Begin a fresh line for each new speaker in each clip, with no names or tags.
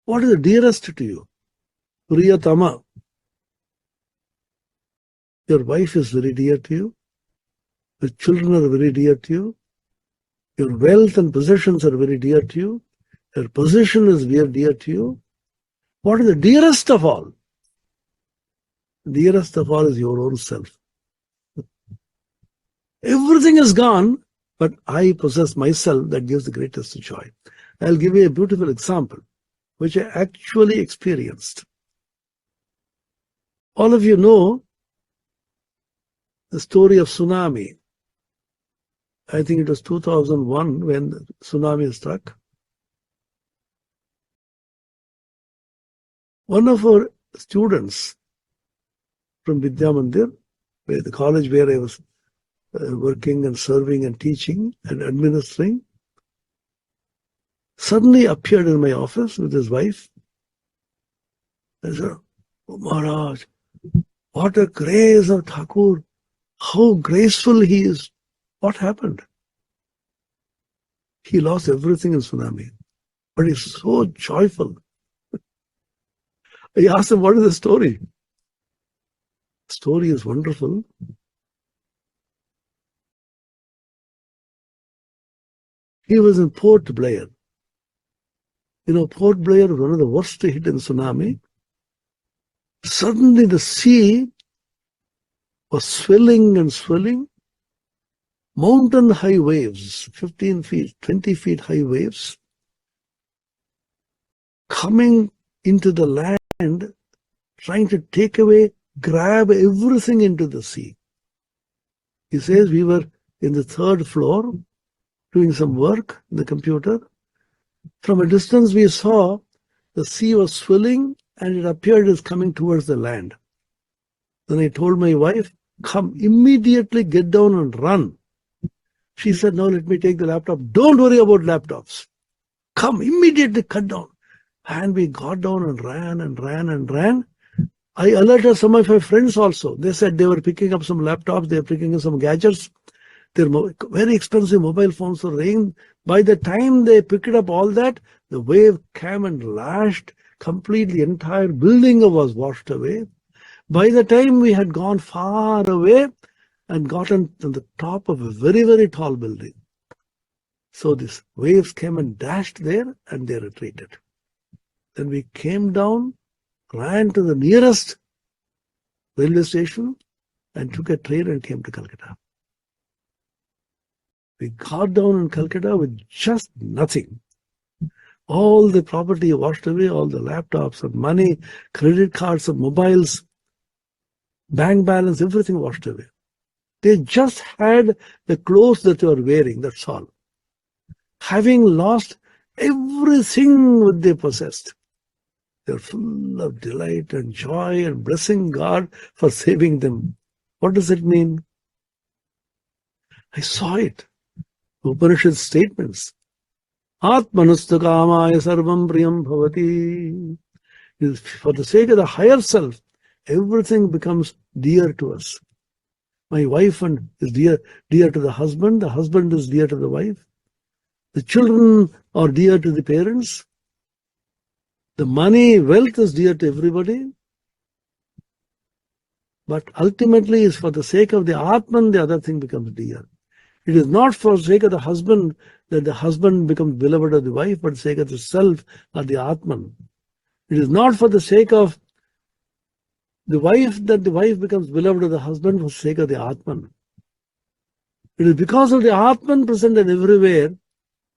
What is the dearest to you? Priyatama. Your wife is very dear to you. Your children are very dear to you. Your wealth and possessions are very dear to you. Your position is very dear to you. What is the dearest of all? The dearest of all is your own self. Everything is gone, but I possess myself. That gives the greatest joy. I'll give you a beautiful example, which I actually experienced. All of you know the story of tsunami. I think it was 2001 when the tsunami struck. One of our students from Vidya Mandir, the college where I was working and serving and teaching and administering, suddenly appeared in my office with his wife. I said, "Oh, Maharaj, what a grace of Thakur. How graceful he is. What happened?" He lost everything in tsunami, but he's so joyful. I asked him, what is the story? The story is wonderful. He was in Port Blair. You know, Port Blair was one of the worst hit in tsunami. Suddenly the sea was swelling and swelling. Mountain high waves, 15 feet, 20 feet high waves, coming into the land, trying to take away, grab everything into the sea. He says we were in the third floor doing some work in the computer. From a distance we saw the sea was swelling and it appeared as coming towards the land. Then I told my wife, come immediately, get down and run. She said, no, let me take the laptop. Don't worry about laptops. Come immediately, cut down. And we got down and ran and ran and ran. I alerted some of my friends also. They said they were picking up some laptops, they were picking up some gadgets. Their very expensive mobile phones were ringing. By the time they picked up all that, the wave came and lashed completely. The entire building was washed away. By the time we had gone far away and gotten to the top of a very, very tall building. So these waves came and dashed there and they retreated. Then we came down, ran to the nearest railway station and took a train and came to Calcutta. We got down in Calcutta with just nothing. All the property washed away, all the laptops and money, credit cards and mobiles, bank balance, everything washed away. They just had the clothes that they were wearing, that's all. Having lost everything what they possessed, they're full of delight and joy and blessing God for saving them. What does it mean? I saw it. Upanishad statements. Atmanastu kamaya sarvam priyam bhavati. For the sake of the higher self, everything becomes dear to us. My wife is dear to the husband is dear to the wife. The children are dear to the parents. The money, wealth is dear to everybody. But ultimately, it's for the sake of the Atman, the other thing becomes dear. It is not for the sake of the husband that the husband becomes beloved of the wife, but for the sake of the self or the Atman. It is not for the sake of the wife that the wife becomes beloved of the husband for the sake of the Atman. It is because of the Atman present and everywhere,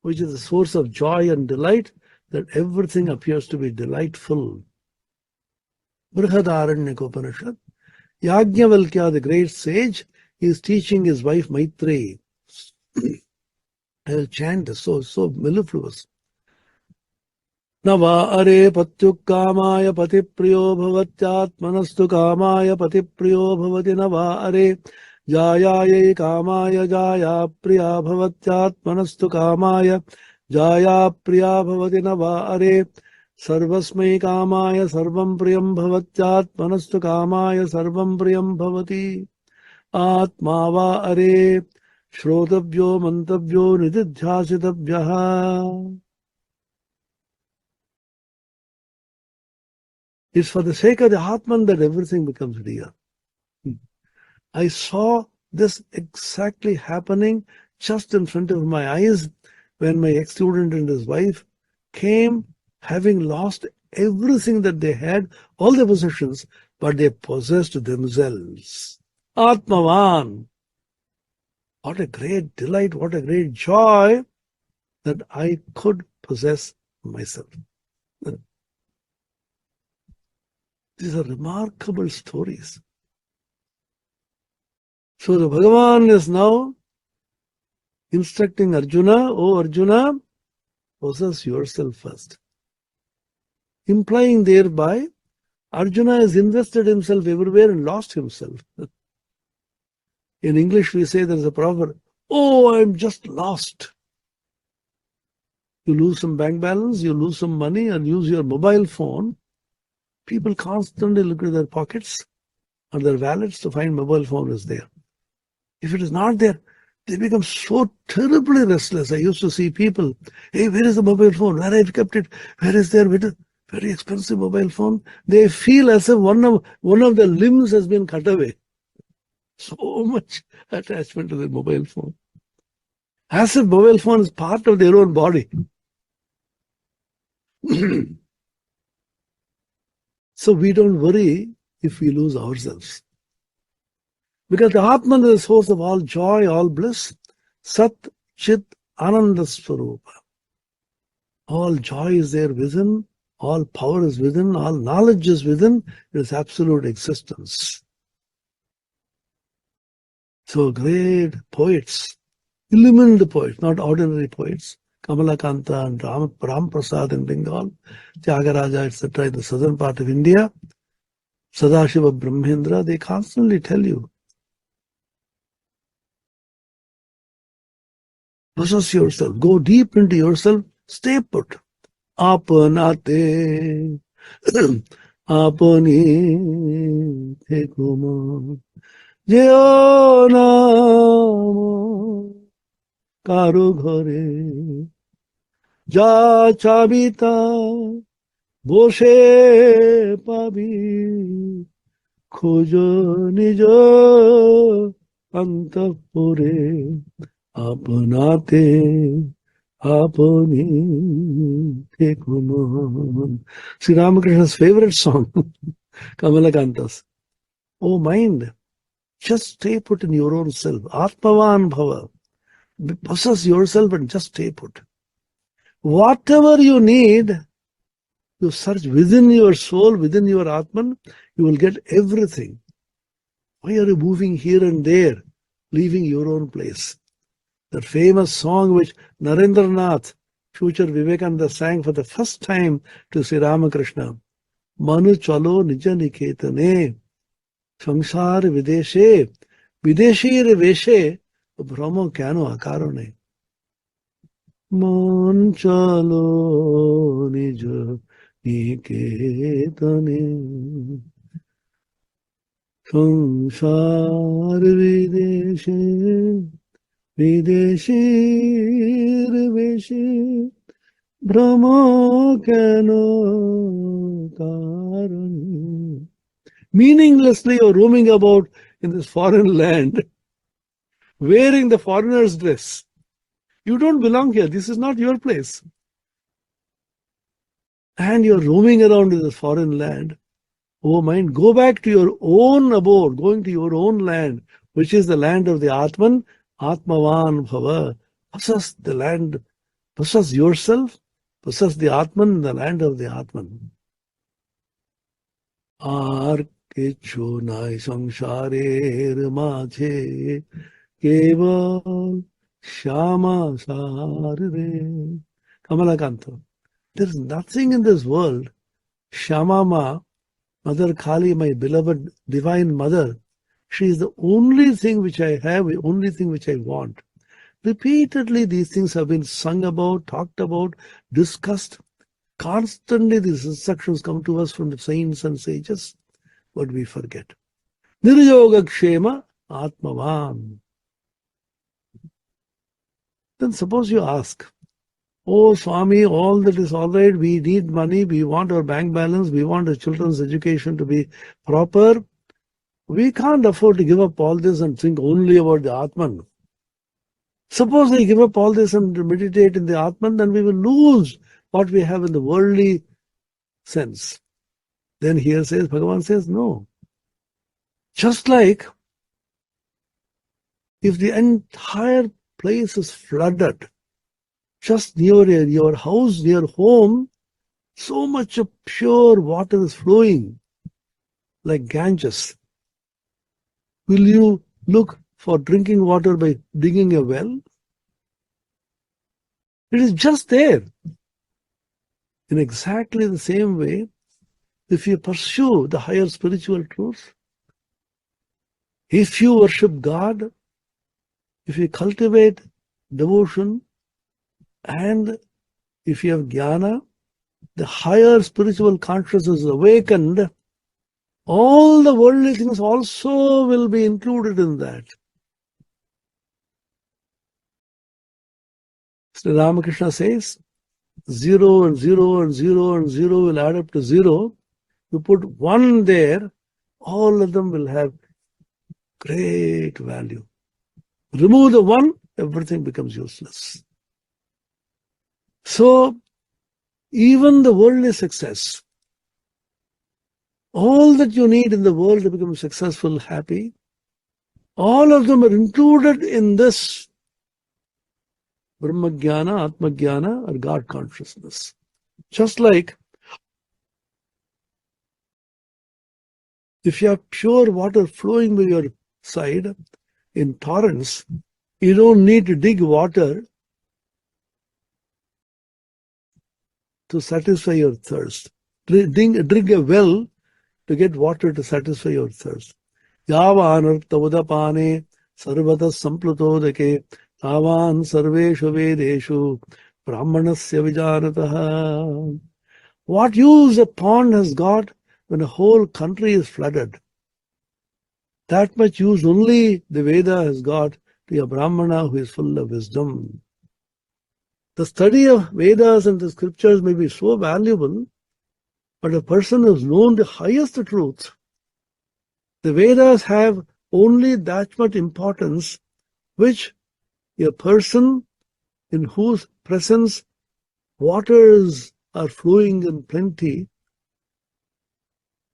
which is the source of joy and delight, that everything appears to be delightful. Brihadaranyaka Upanishad. Yajnavalkya, the great sage, is teaching his wife Maitreyi. I will chant this, so mellifluous. Nava are patyukkamaya patipriyo bhavatyatmanastu kamaya patipriyo bhavati nava are jayaye kamaya jaya priya bhavatyatmanastu kamaya jaya priya bhavati nava are sarvasmai kamaya sarvam priyam bhavatyatmanastu kamaya sarvam priyam bhavati atma va are श्रोतव्यो मंतव्यो निदिध्यासितव्यः It's for the sake of the Atman that everything becomes real. I saw this exactly happening just in front of my eyes when my ex-student and his wife came, having lost everything that they had, all their possessions, but they possessed themselves. Atmavan. What a great delight, what a great joy that I could possess myself. These are remarkable stories. So the Bhagavan is now instructing Arjuna, "Oh Arjuna, possess yourself first." Implying thereby, Arjuna has invested himself everywhere and lost himself. In English we say there's a proverb, "Oh, I'm just lost." You lose some bank balance, you lose some money, and use your mobile phone. People constantly look at their pockets or their wallets to find mobile phone is there. If it is not there, they become so terribly restless. I used to see people, "Hey, where is the mobile phone? Where have you kept it? Where is there? Very expensive mobile phone." They feel as if one of the limbs has been cut away. So much attachment to the mobile phone. As if mobile phone is part of their own body. So we don't worry if we lose ourselves. Because the Atman is the source of all joy, all bliss. Sat, Chit, Ananda Swarupa. All joy is there within, all power is within, all knowledge is within, it is absolute existence. So great poets, illumined poets, not ordinary poets, Kamalakanta and Ram Prasad in Bengal, Tyagaraja, etc. in the southern part of India, Sadashiva Brahmendra, they constantly tell you, possess yourself, go deep into yourself, stay put. Apanate, apani thekuma, jeo nam karu ghare, ja chabita boshe pabi, khojo nijo antapure, apanate apani thekuma. Sri Ramakrishna's favorite song, Kamalakantas. Oh mind, just stay put in your own self. Atmavan bhava. Possess yourself and just stay put. Whatever you need, you search within your soul, within your Atman, you will get everything. Why are you moving here and there, leaving your own place? That famous song which Narendranath, future Vivekananda, sang for the first time to Sri Ramakrishna. Manu chalo nija niketane, samsar videshe, videshir veshe, brahmo kyano akarone. Man chalo nija niketane, samsar videshe, videshir veshe, brahmo kyano akarone. Meaninglessly you're roaming about in this foreign land, wearing the foreigner's dress. You don't belong here. This is not your place. And you're roaming around in this foreign land. Oh mind, go back to your own abode, going to your own land, which is the land of the Atman, Atmavan Bhava. Possess the land, possess yourself, possess the Atman, the land of the Atman. Ar kechu nai samsarer maje keval shama sarre. Kamalakanta. There is nothing in this world. Shamama, Mother Kali, my beloved divine mother, she is the only thing which I have, the only thing which I want. Repeatedly these things have been sung about, talked about, discussed. Constantly these instructions come to us from the saints and sages, but we forget. Niryoga Kshema Atmavan. Then suppose you ask, Oh, Swami, all that is all right. We need money. We want our bank balance. We want our children's education to be proper. We can't afford to give up all this and think only about the Atman. Suppose we give up all this and meditate in the Atman, then we will lose what we have in the worldly sense. Then here says, Bhagavan says, no. Just like if the entire place is flooded, just near your house, near home, so much of pure water is flowing, like Ganges. Will you look for drinking water by digging a well? It is just there. In exactly the same way, if you pursue the higher spiritual truths, if you worship God, if you cultivate devotion, and if you have jnana, the higher spiritual consciousness is awakened, all the worldly things also will be included in that. Sri Ramakrishna says, 0 and 0 and 0 and 0 will add up to 0. You put 1 there, all of them will have great value. Remove the 1, everything becomes useless. So, even the worldly success, all that you need in the world to become successful, happy, all of them are included in this Brahma-jnana, Atma-jnana, or God consciousness. Just like if you have pure water flowing by your side in torrents, you don't need to dig water to satisfy your thirst. Drink a well to get water to satisfy your thirst. Yava anartha udapane sarvata samplutodake tavan sarveshu vedeshu brahmanasya vijanataha. What use a pond has got when a whole country is flooded? That much use only the Veda has got to a Brahmana who is full of wisdom. The study of Vedas and the scriptures may be so valuable, but a person who has known the highest truth, the Vedas have only that much importance which a person in whose presence waters are flowing in plenty,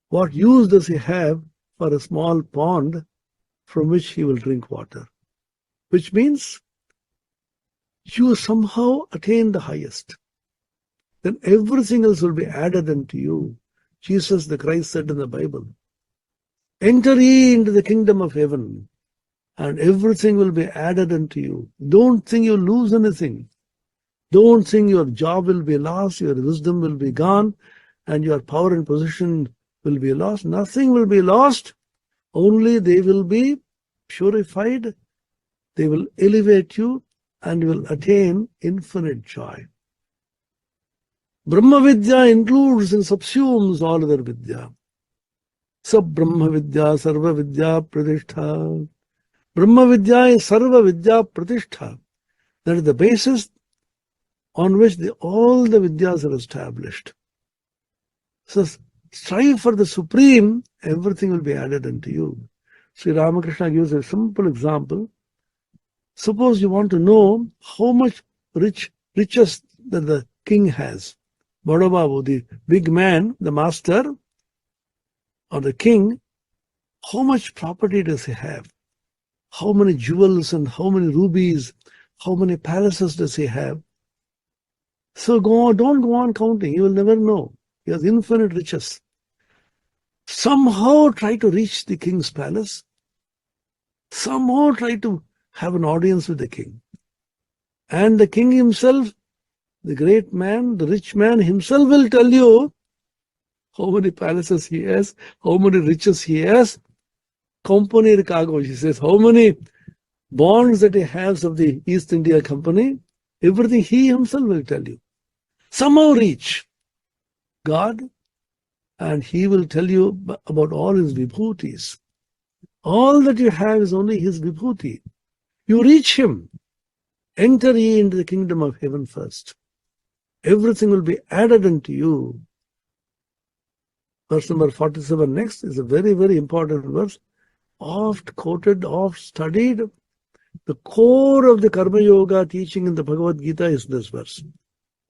what use does he have for a small pond from which he will drink water? Which means you somehow attain the highest. Then everything else will be added unto you. Jesus the Christ said in the Bible, enter ye into the kingdom of heaven, and everything will be added unto you. Don't think you'll lose anything. Don't think your job will be lost, your wisdom will be gone, and your power and position will be lost. Nothing will be lost. Only they will be purified. They will elevate you and will attain infinite joy. Brahma Vidya includes and subsumes all other Vidya. Sab Brahma Vidya, Sarva Vidya, Pratishtha. Brahma Vidya is Sarva Vidya, Pratishtha. That is the basis on which all the Vidyas are established. So strive for the supreme, everything will be added unto you. Sri Ramakrishna gives a simple example. Suppose you want to know how much riches that the king has. Badababu, the big man, the master, or the king, how much property does he have? How many jewels and how many rubies, how many palaces does he have? So don't go on counting, you will never know. He has infinite riches. Somehow try to reach the king's palace. Somehow try to have an audience with the king. And the king himself, the great man, the rich man himself will tell you how many palaces he has, how many riches he has. Company Kago, he says, how many bonds that he has of the East India Company, everything he himself will tell you. Somehow reach God, and he will tell you about all his vibhutis. All that you have is only his vibhuti. You reach him. Enter ye into the kingdom of heaven first. Everything will be added unto you. Verse number 47 next is a very, very important verse. Oft quoted, oft studied. The core of the Karma Yoga teaching in the Bhagavad Gita is this verse.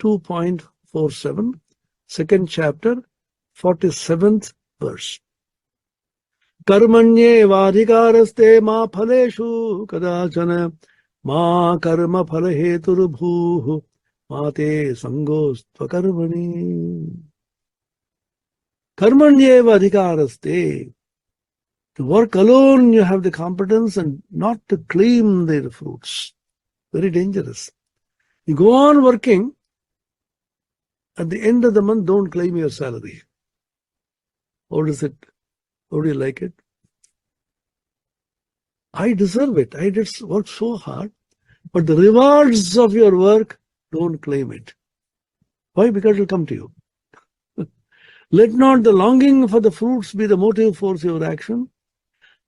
2.47, second chapter, 47th verse. Karmanye vadhikaraste ma phaleshu kadachana ma karma phalahetur bhuh mate sangostva karmani. Karmanye vadhikaraste. To work alone, you have the competence and not to claim their fruits. Very dangerous. You go on working, at the end of the month, don't claim your salary. How does it? How do you like it? I deserve it. I did work so hard, but the rewards of your work, don't claim it. Why? Because it will come to you. Let not the longing for the fruits be the motive force of your action.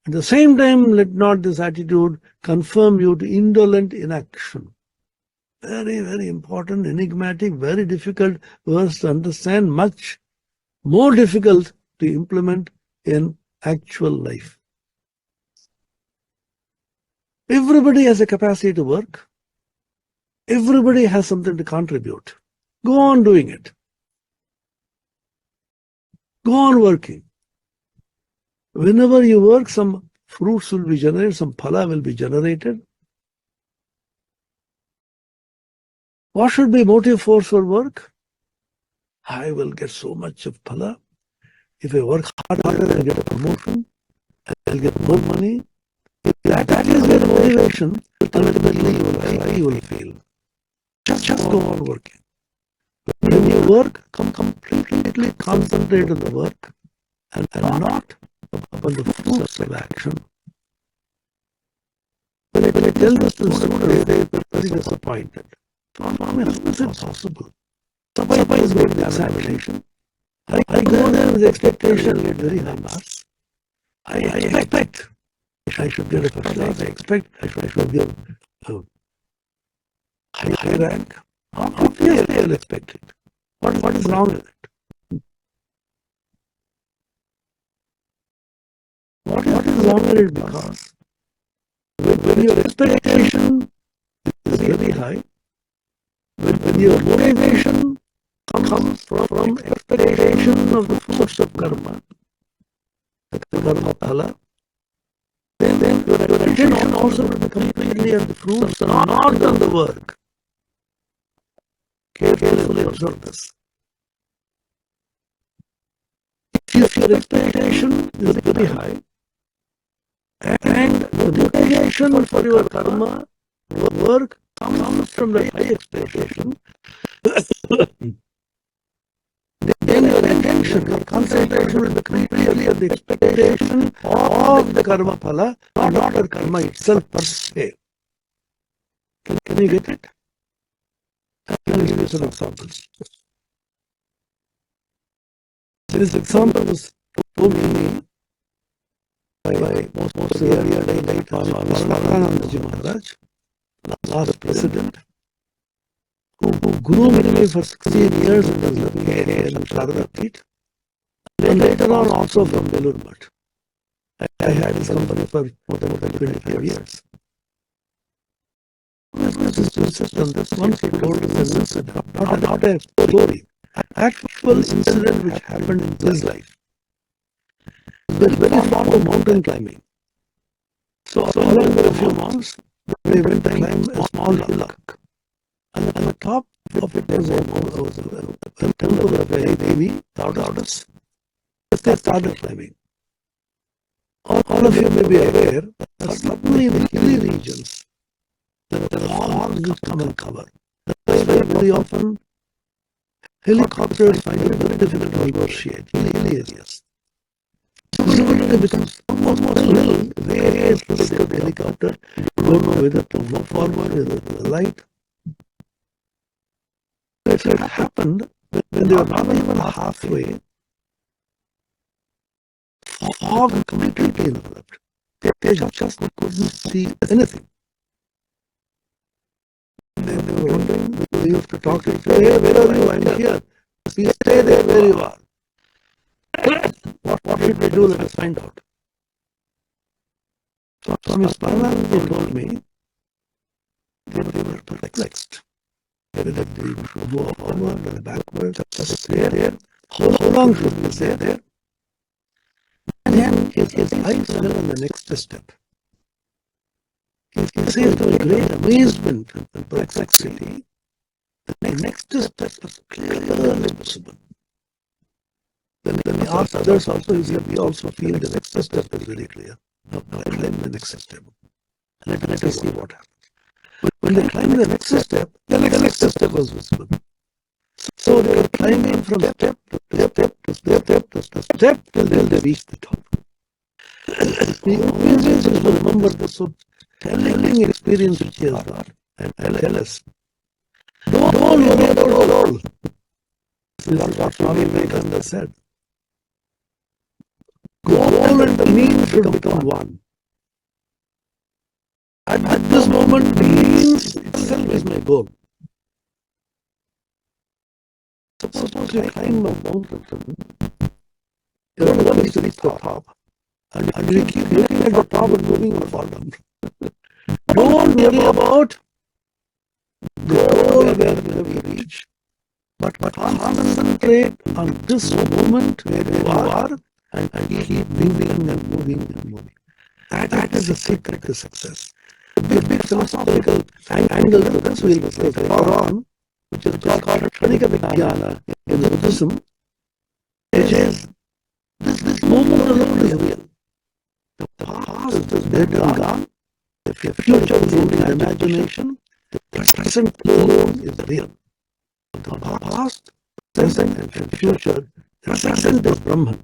At the same time, let not this attitude confirm you to indolent inaction. Very, very important, enigmatic, very difficult verse to understand, much more difficult to implement in actual life. Everybody has a capacity to work. Everybody has something to contribute. Go on doing it. Go on working. Whenever you work, some fruits will be generated, some phala will be generated. What should be motive force for work? I will get so much of phala. If I work harder, I'll get a promotion. I'll get more money. If that is your motivation, ultimately you will fail. Just go on working. When you work, completely concentrate on the work and not upon the fruits of action. When I tell this to students, they are very disappointed. Swami, how is it possible? Suppose is going to examination. I go there with the expectation to get very high marks. I expect I should get a first class. I expect I should get a high rank. Obviously, I'll expect it. What is wrong with it? What is wrong with it? Because when your expectation is very high, when your motivation comes from expectation of the fruits of karma, the karma phala, then your attention also will be completely on the fruits and not on the work. Carefully observe this. If your expectation is very high, and the motivation for your karma work comes from the high expectation, then your attention, your concentration will be completely on the expectation of the karma phala, not the karma itself per se. Can you get it? I will give you some examples. This example was told to me by most revered Atmapriyananda Maharaj, last president, who groomed me for 16 years in his living area in Sharada Peeth, and later on also from Belur Math. I had his company for more than 25 years. This one told us an incident, not a story, actual incident which happened in his life. Very fond of mountain climbing. So along with a few months, they went to climb a small hillock. And at the top of it was a temple of a devi, goddess. They started climbing. All of you may be aware that suddenly in the hilly regions, there are fogs which come and cover. Very often, helicopters find it very difficult to negotiate hilly areas. Visibility becomes almost nil. Way to the helicopter, you don't know whether to move forward, whether to right. It happened when they were not even halfway. Fog completely enveloped. They just couldn't see anything. They were wondering, they used to talk to say, hey, where are you? I'm here. Please stay there where you are. What should we do? Let us find out. So Swami Atmapriyananda told me they were perplexed. Whether they should go forward or backward, just stay there. How long should we stay there? And then his eyes fell on the next step. He says to great amazement and perplexity, the next step was clearly visible. Then he asked others also, he said, we also feel the next step is very clear. Now climb the next step. Let us see what happens. When they climbed the next step, the next step was visible. So they were climbing from step to step to step to step till they reached the top. We always will remember this so telling experience which he has got and tell us. Don't worry about all. This is what Swami Vivekananda said. Goal and the means should become one. At this moment, means itself is my goal. Suppose you climb a mountain, you don't want to reach the top, and you keep looking at the top and moving or fall down. Don't worry about the goal where we reach, but concentrate on this moment where you are and keep moving and moving and moving. That is the secret to success. The big philosophical angle to this we'll discuss later on, which is called Kshanika Vijnana in Buddhism, which is this moment alone is real. The past is dead and gone. The future is only an imagination. The present alone is real. The past, present, and future. The present is Brahman.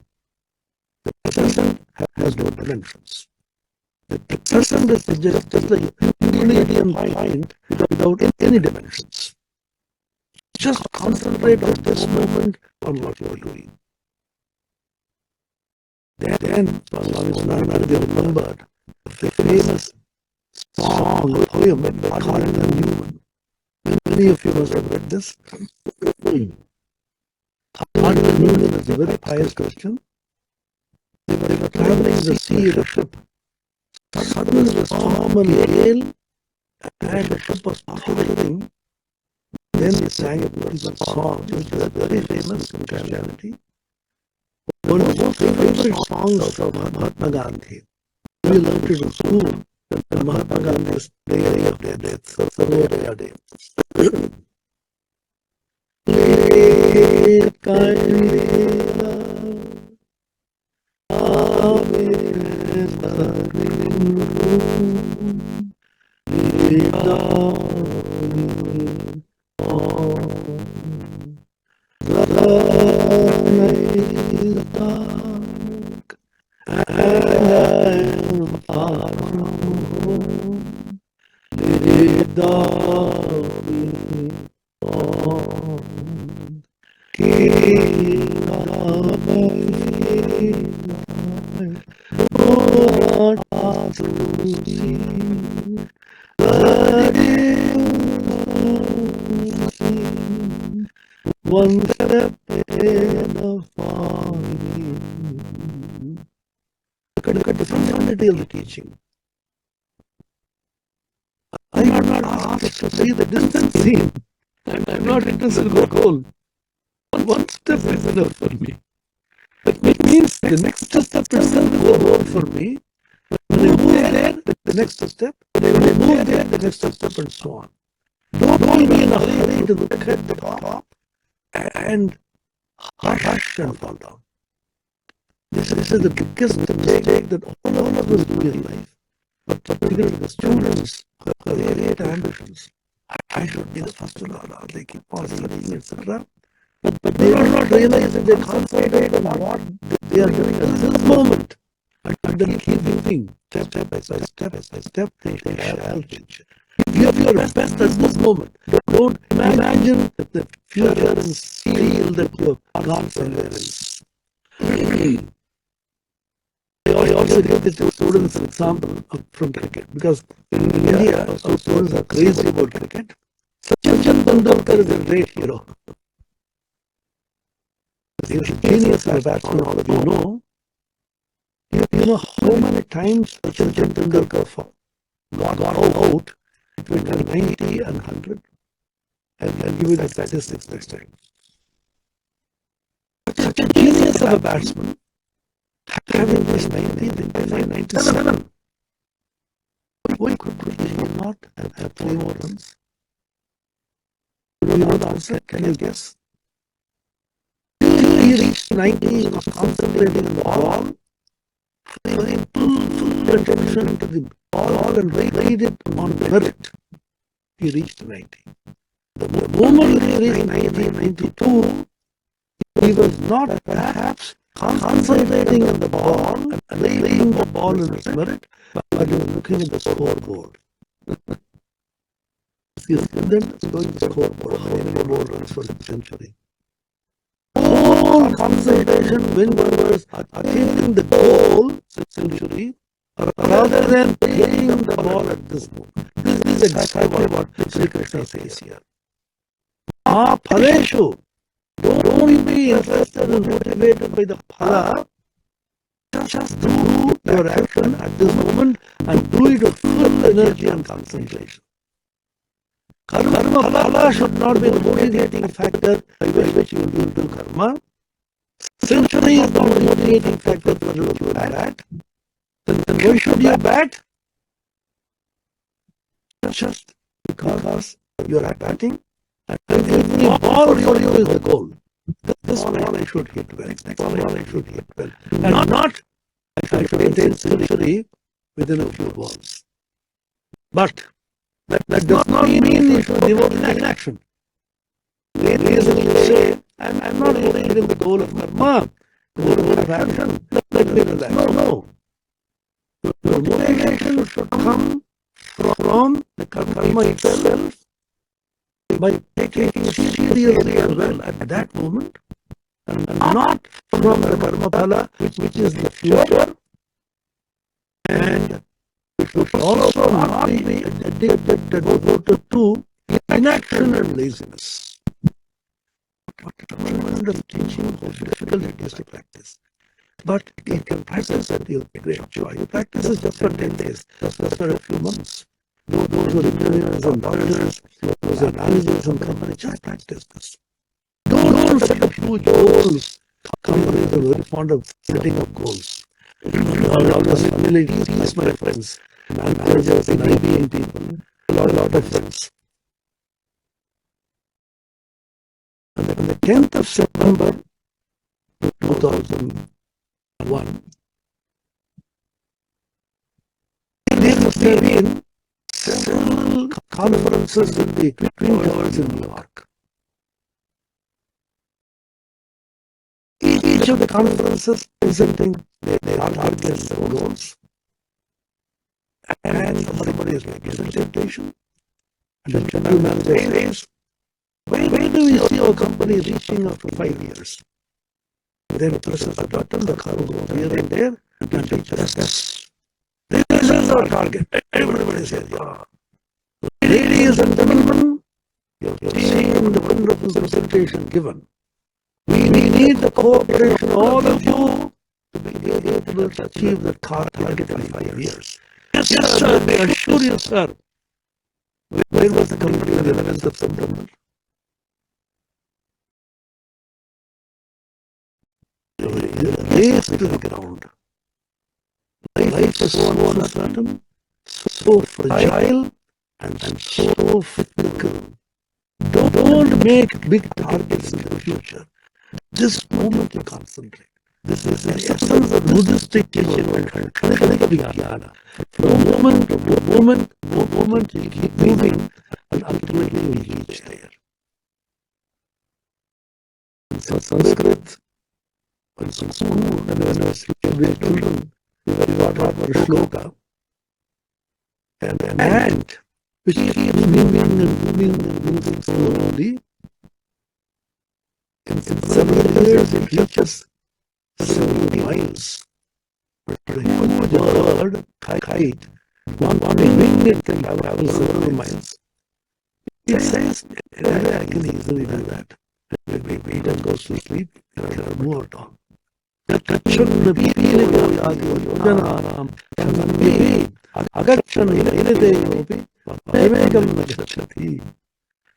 The present has no dimensions. The present is just the unity and mind without any dimensions. Just concentrate on this moment on what you are doing. Then Swami Atmapriyananda remembered the famous song or poem by Cardinal Newman. Many of you must have read this. Cardinal Newman is a very pious Christian. They were traveling the sea in a ship. Suddenly the storm and gale, and the ship was toppling. Then he sang a beautiful song, which is very famous in Christianity. One of the most favorite songs of Mahatma Gandhi. We learned it in school when Mahatma Gandhi's day of their death, Sarvodaya Day. One step in a falling. Look at the profundity of the teaching. I am not asked to see the distant scene. I am not interested in the goal. One step is enough for me. It means the next step itself is a goal for me. When I move there, the next step. When I move there, the next step, and so on. Don't be in a hurry to look at the top and hush and fall down. This is the biggest mistake that all of us do in life. But particularly the students who have great ambitions. I should be the first one, or they keep on studying, etc. But they do not realize that they concentrate on what they are doing at this moment. And then keep moving step by step, they shall reach. Give your best at this moment. Don't imagine the future and feel that you have gone somewhere else. I also give the students an example from cricket, because in India, our students are crazy about cricket. Sachin Tendulkar is a great hero. He was a genius as a batsman, all of you know. You know how many times Sachin Tendulkar got out between 90 and 100? I'll give you the statistics next time. Such a genius of a batsman, having this 90, 95, 97. Why could he not have 3 more runs? Do you know the answer? Can you guess? Till he reached 90, he was concentrating on the ball, paying full attention to the ball and laid it on merit. He reached 90. The moment he reached 90, 92, he was not perhaps concentrating on the ball and laying the ball in its merit, but he was looking at the scoreboard. He was then going to the scoreboard, how many more runs for the century. All concentration when one was achieving the goal century, rather than playing the ball at this moment. This is exactly what Sri Krishna says here. Phaleshu. Don't be interested and motivated by the phala. Just do your action at this moment and do it with full energy and concentration. Karma phala should not be the motivating factor by which you will do karma. Century is not the motivating factor for you to bat. Then why should you bat? Just because you are batting and every ball for you is the goal. This ball I should hit well, next ball I should hit well. And not I should attain century within a few balls. But that does not mean you should devote inaction. Reason you say, I'm not interested in the goal of karma, the goal of action. Let me relax. No. Your motivation should come from the karma itself by taking it seriously as well at that moment, and not from the karma phala, which is the future, and it should also not be devoted to inaction and laziness. What a tremendous teaching, how difficult it is to practice. But you can practice it, you'll get great joy. You practice it just for 10 days, just for a few months. Those who are engineers and doctors, those are managers and companies, just practice this. Don't set up huge goals. Companies are very fond of setting up goals. Always really tease my friends, managers and IBM people, a lot of friends. On the 10th of September 2001, there must have been several conferences in the Twin Towers in New York. Each of the conferences presenting their targets and goals. And somebody is making a presentation. And the general manager says, where do we see our company reaching after 5 years? And then it presses the button, the car goes here and there, and it reaches this. This is our target. Everybody says, yeah. Ladies and gentlemen, you're seeing the wonderful presentation given. We need the cooperation of all of you to be able to achieve the target in 5 years. Yes, sir, I assure you, sir. Where was the company on the 11th of September? Razed to the ground. Life is so uncertain, so fragile, and so fickle. Don't make big targets in the future. This moment you concentrate. This is the essence of Buddhistic teaching and Kalika Vijnana. From moment you keep moving, and ultimately you reach there. In Sanskrit, in school, when I was children, we were taught about Sloka. And an ant which keeps moving slowly. In several years it reaches several miles. But a huge bird, kite, one wing it can travel several miles. It says, I can easily do that. When we eat and go to sleep, move it on. तक्षणपीलिकादियोजनानां अगच्छन्नयनतेयोऽपि विवेकं न गच्छति.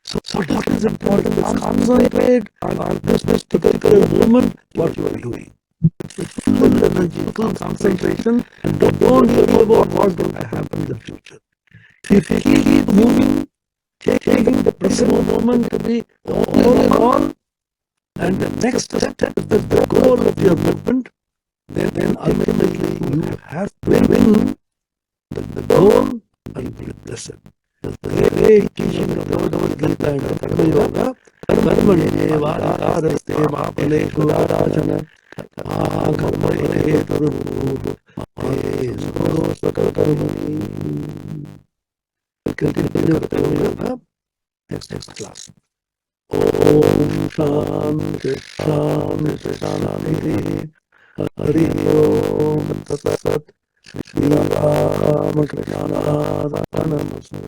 So what is important is concentrate on this particular moment, what you are doing. With full energy, full concentration, and don't worry about what's going to happen in the future. If you keep moving, taking the present moment to be all in all, and the next step is the goal of your movement, then ultimately you have to win the goal and be blessed. The great teaching of the Bhagavad Gita and the Karma Yoga, Karmanyevadhikaraste ma phaleshu kadachana ma karma hetu te samgosta karmani. We'll continue the Karma Yoga next class. Om Shanti Shanti Shanti Hari Om Tat Sat Shri Ramakrishna Arpanamastu.